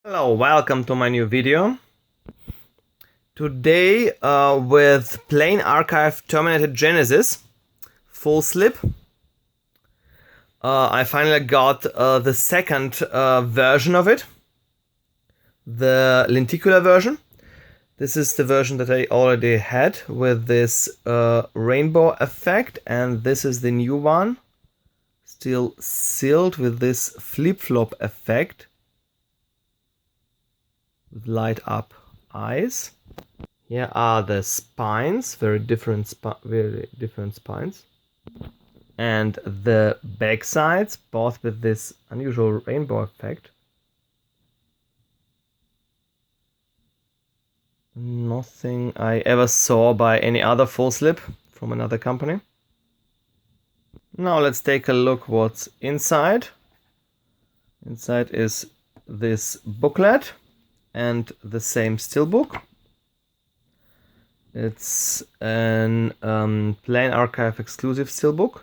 Hello, welcome to my new video. Today with plain archive Terminator Genisys, FullSlip. I finally got the second version of it, the lenticular version. This is the version that I already had with this rainbow effect, and this is the new one, still sealed with this flip-flop effect with light up eyes. Here are the spines, very different spines, and the back sides, both with this unusual rainbow effect. Nothing I ever saw by any other FullSlip from another company. Now let's take a look what's inside. Inside is this booklet and the same steelbook. It's an plain archive exclusive steelbook.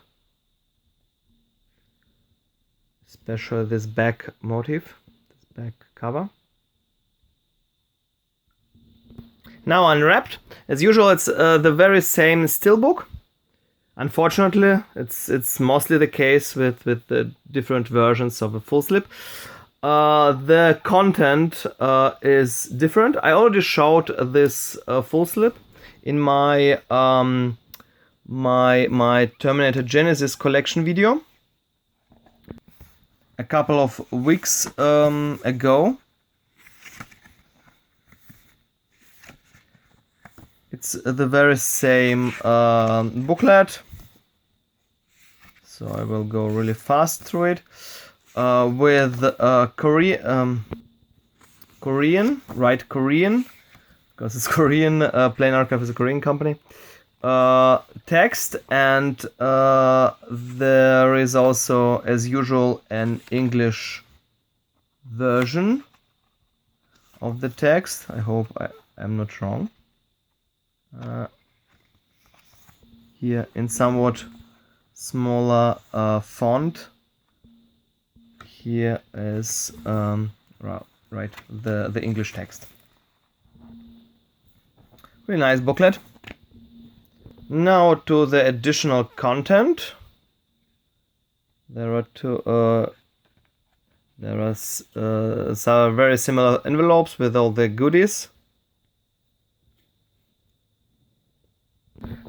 Especially this back motif, this back cover. Now unwrapped. As usual, it's the very same steelbook. Unfortunately, it's mostly the case with the different versions of a FullSlip. The content is different. I already showed this FullSlip in my my Terminator Genisys collection video a couple of weeks ago. It's the very same booklet, so I will go really fast through it. With Korean, because it's Korean, Plain Archive is a Korean company, text, and there is also, as usual, an English version of the text. I hope I'm not wrong. Here in somewhat smaller font. Here is right the English text. Really nice booklet. Now to the additional content. There are two. There are some very similar envelopes with all the goodies.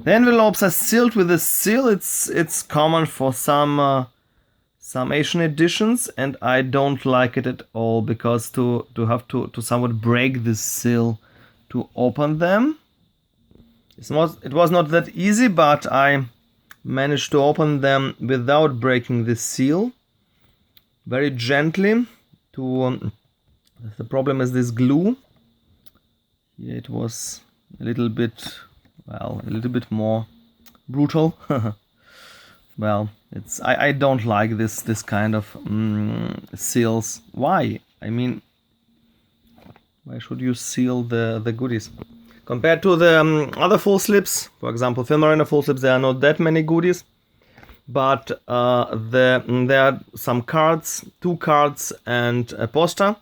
The envelopes are sealed with a seal. It's common for some Asian editions, and I don't like it at all, because to have to somewhat break the seal to open them. It was not that easy, but I managed to open them without breaking the seal, very gently. The problem is this glue. Here it was a little bit more brutal. Well, I don't like this kind of seals. Why? I mean, why should you seal the goodies? Compared to the other FullSlips, for example, Film Arena FullSlips, there are not that many goodies, but there are some cards, 2 cards, and a poster,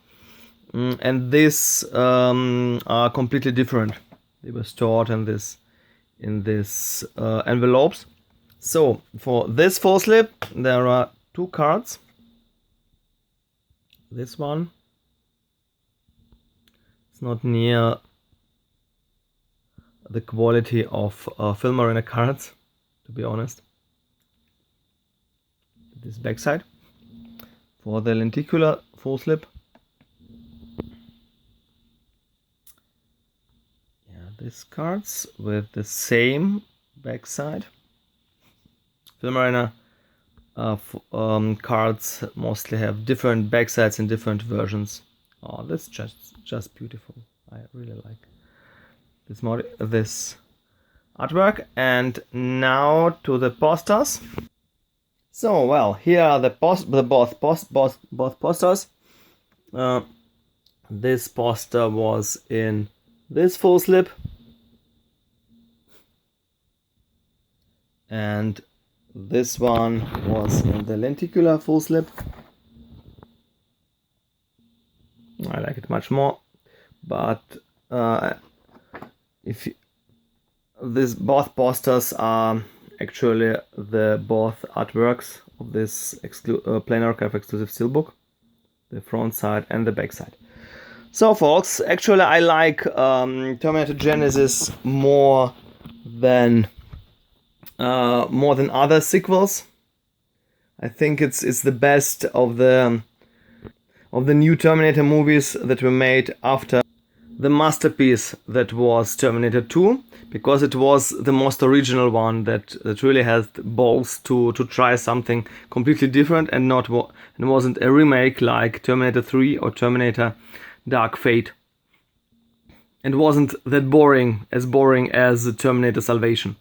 and these are completely different. They were stored in this envelopes. So for this FullSlip, there are 2 cards. This one, it's not near the quality of Film Arena cards, to be honest. This backside for the lenticular FullSlip. Yeah, these cards with the same backside. Film Arena cards mostly have different backsides in different versions. Oh, that's just beautiful. I really like this artwork. And now to the posters. So, well, here are both posters. This poster was in this FullSlip, and this one was in the lenticular FullSlip. I like it much more. But both posters are actually the both artworks of this Plain Archive exclusive steelbook, the front side and the back side. So folks, actually I like Terminator Genisys more than other sequels. I think it's the best of the new Terminator movies that were made after the masterpiece that was Terminator 2, because it was the most original one that really had balls to try something completely different and wasn't a remake like Terminator 3 or Terminator Dark Fate, and wasn't that boring as Terminator Salvation.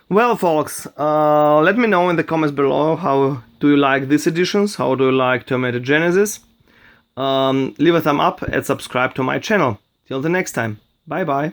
Well folks, let me know in the comments below, how do you like these editions, how do you like Terminator Genisys. Leave a thumb up and subscribe to my channel. Till the next time, bye bye.